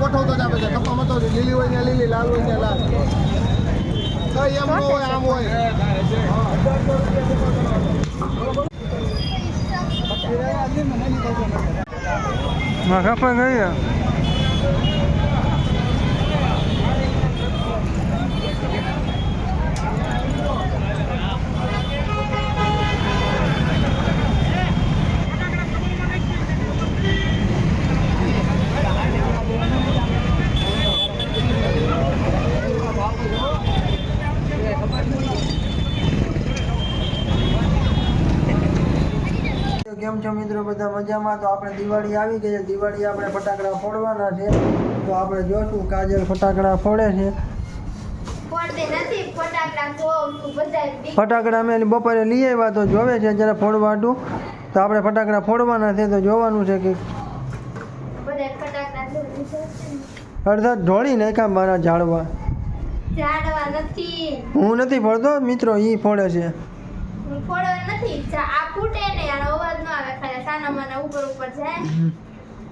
ગોઠવતો જ આપે છે કપામાં તો લીલી હોય ને લીલી, લાલ હોય ને લાલ, કઈ એમ ન હોય આમ હોય. કપા ગયા કેમ છો મિત્રો, બધા મજામાં? તો આપણે દિવાળી આવી ગઈ છે. દિવાળી આપણે ફટાકડા ફોડવાના છે. તો આપણે જોશું કાજલ ફટાકડા ફોડે છે. ફટાકડા અમે બપોરે લઈ આવ્યા તો જોવે છે જરા ફોડવા હતું. તો આપણે ફટાકડા ફોડવાના છે. તો જોવાનું છે કે અડધા ઢોળી નાખ્યા મારા ઝાડવા. હું નથી ફોડતો મિત્રો, ઈ ફોડે છે. આ ફૂટે ને યાર, અવાજ ન આવે, ખાલી સાના માના ઉપર ઉપર જાય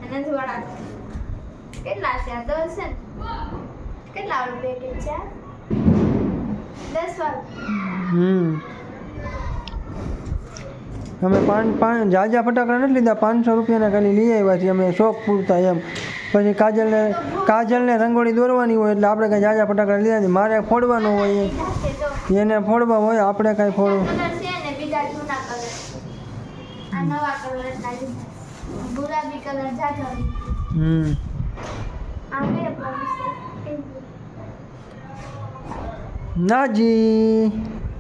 અને થોડા. કેટલા છે આ? 10 છે ને? કેટલા વાળું પેકેટ છે? 10 વાળું. અમે પાંચ જાજા ફટાકડા નથી લીધા, 500 રૂપિયાના ખાલી લઈ આવ્યા છીએ અમે, શોખ પૂરતા એમ. પછી કાજલને રંગોળી દોરવાની હોય એટલે આપણે કાંઈ જાજા ફટાકડા લીધા નથી. મારે ફોડવાનું હોય, એને ફોડવા હોય, આપણે કાંઈ ફોડવું. નવા કલર ગુલાબી કલર જાજો. નાજી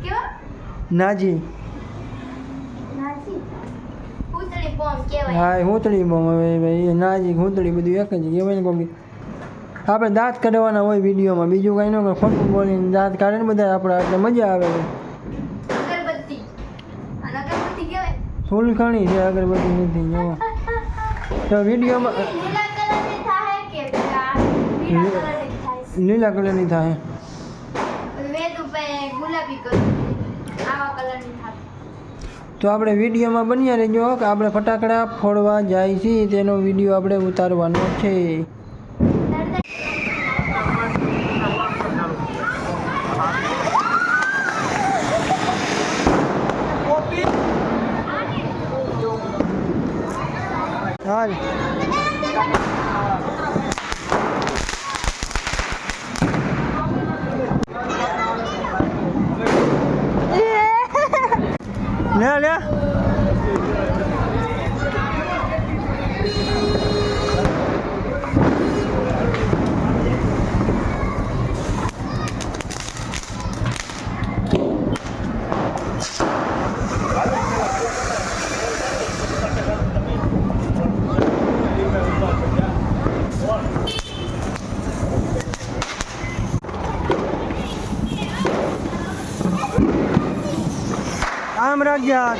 કેવો? નાજી હુતળી બોમ્બ કહેવાય. હા, હુતળી બોમ્બ. હવે નાજી હુતળી બધું એક જ કહેવાય ને. કોઈ આપણે દાંત કાઢવાના હોય વિડીયોમાં, બીજું કાંઈ ન કરે. ખોટું બોલીને દાંત કાઢે ને બધા આપણે, એટલે મજા આવે છે. અગરબત્તી. અને અગરબત્તી કહેવાય? ફૂલખણી છે, અગરબત્તી નથી. જોવા તો વિડીયોમાં લીલા કલરની થાય કે પીળા કલરની થાય? લીલા કલરની થાય. વેદ ઉપર ગુલાબી કલર, આવા કલરની થાય. તો આપણે વિડીયોમાં બન્યા રહેજો કે આપણે ફટાકડા ફોડવા જાય છીએ, તેનો વિડીયો આપણે ઉતારવાનો છે. હાલ લે લે આમ રાખ્યા.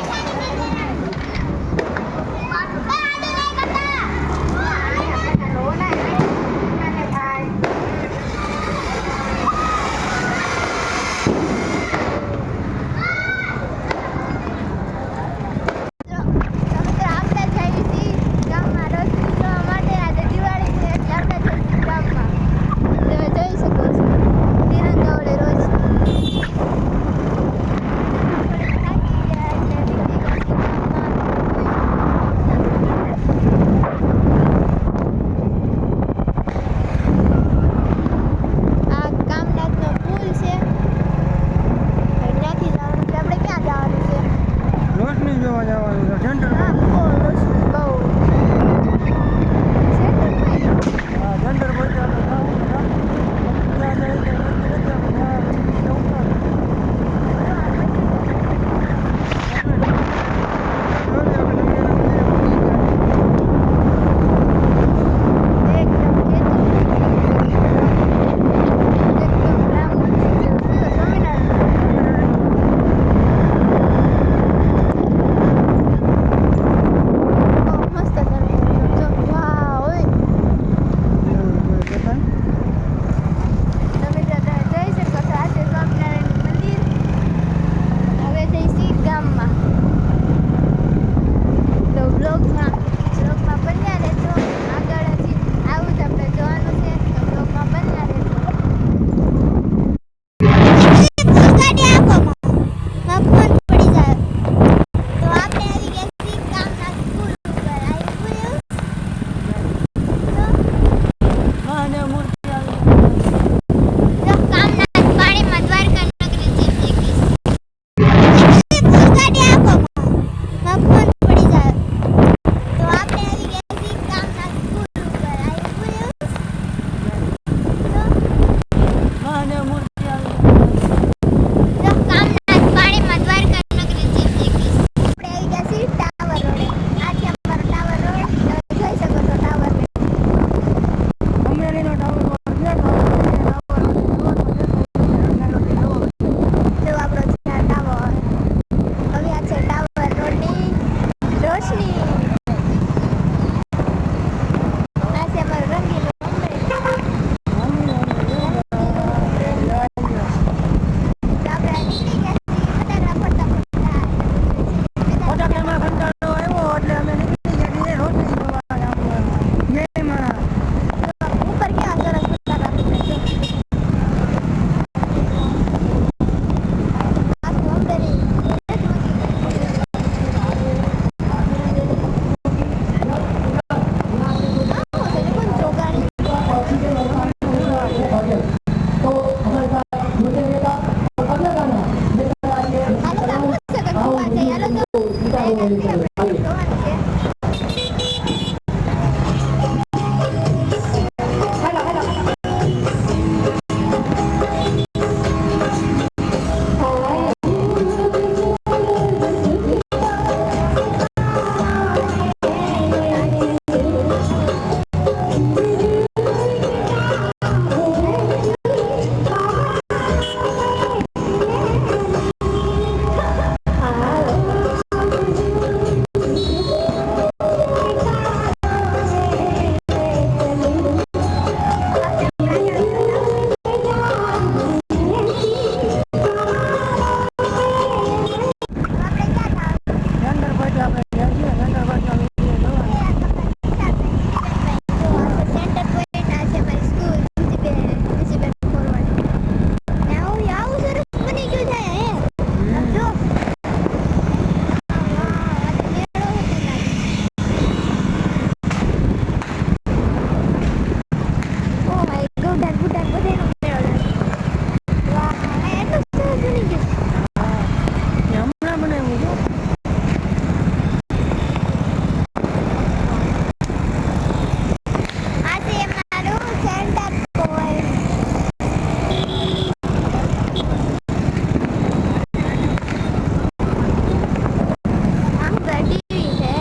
આમ ગડી છે.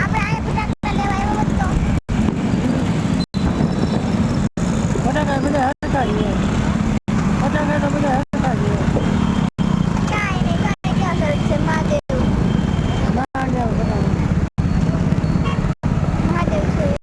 આપણે આ ફટાકડા લેવા આવ્યો હતો. ફટાકડા બધા હરખા છે. ફટાકડા તો બધા હરખા છે. કાંઈ નહીં, કાંઈ ક્યાં કરે છે મહાદેવ. બહાર જાઓ ફટાકડા. મહાદેવ છે.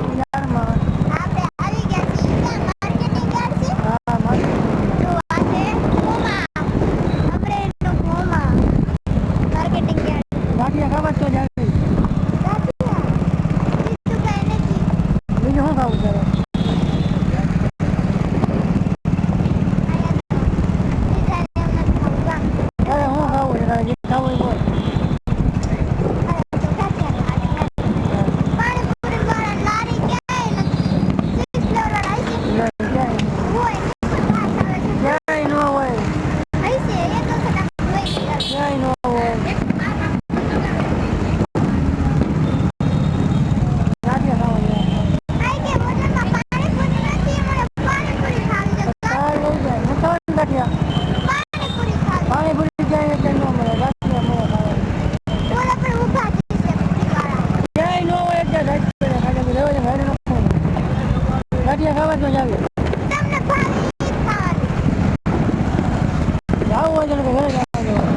આપણે આવી ગયા છીએ માર્કેટિંગ યાર્ડ છે. હા માર્કેટિંગ તો આજે આપણે તો માર્કેટિંગ યાર્ડ ગાંઠિયા ખાવા જ તો જાવી ગાંઠિયા બીજું કાંઈ નથી. બીજું શું ખાવું તારે તારે શું ખાવું છે તારે જે ખાવું એ બોલ ક્યાંય ન હોય ક્યાંય ન હોય ગાંઠિયા ખાવા તારે લઈ જાય હું ખાવાનું ગાંઠિયા પાણીપુરી ક્યાંય એટલે ન મળે ગાંઠિયા મળે ખાવા ક્યાંય ન હોય એટલે ગાંઠિયા ખાવા જ જાવી જાવું હોય તો ઘરે જવાનું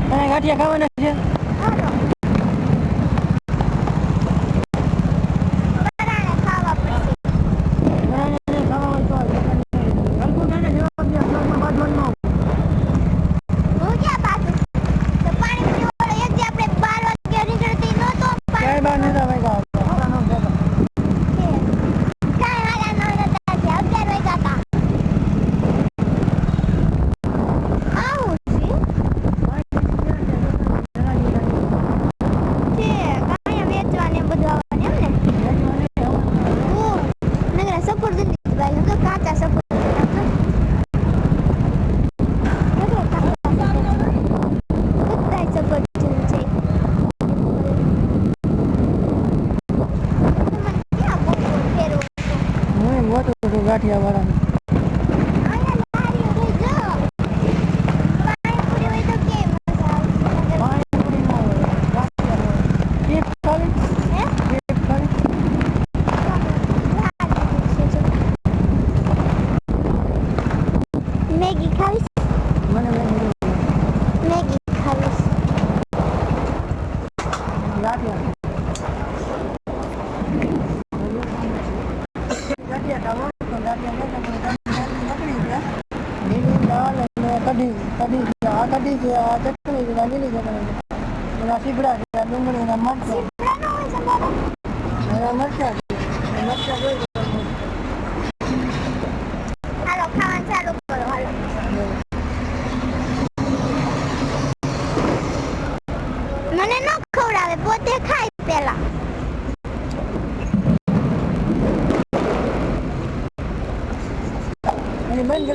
તને ગાંઠિયા ખાવાના છે ગાંઠિયા વાળા પાણીપુરી ના હોય ગાંઠિયા ચીપ ખાવી ચીપ ખાવી મેગી ખાવીશ મને મેગી ખાવીશ ગાંઠિયા ખાવા તો ગાંઠિયા પકડી ગયા લીલી દાળ અને કઢી આ કઢી છે આ ચટણી છે આ લીલી ચટણી એના સીપડા છે આ ડુંગળીના મરચાં એના મરચાં છે મરચાં જોઈ હાલો ખાવાનું ચાલુ કરો હાલો મને ન ખવડાવે પોતે ખાય પેલા અને બંધ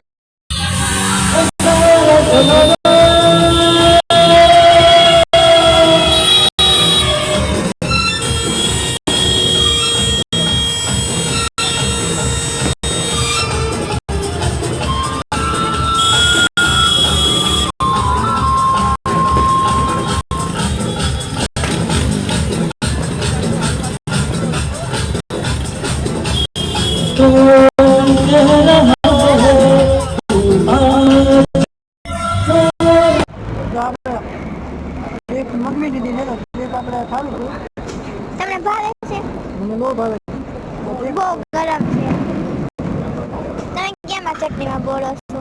એક મગની દીધી છે તો એક આપણે ખાવી છે તમને ભાવે છે મને બહુ ભાવે બહુ ગરમ છે તમે કેમાં ચટણીમાં બોલો છો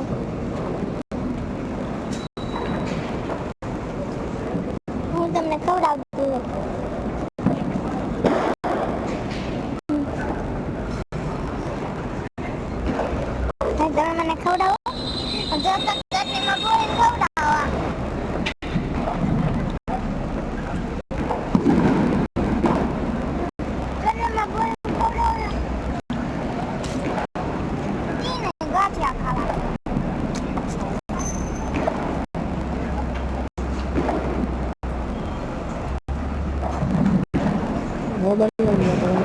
હું તમને ખવડાવું છું તમે મને ખવડાવો જો તો ચટણીમાં બોલીને ખવડાવો ચટણીમાં બોલીને ખવડાવો ઈ નહીં ગાંઠિયા ખાવા બહુ બની ગયું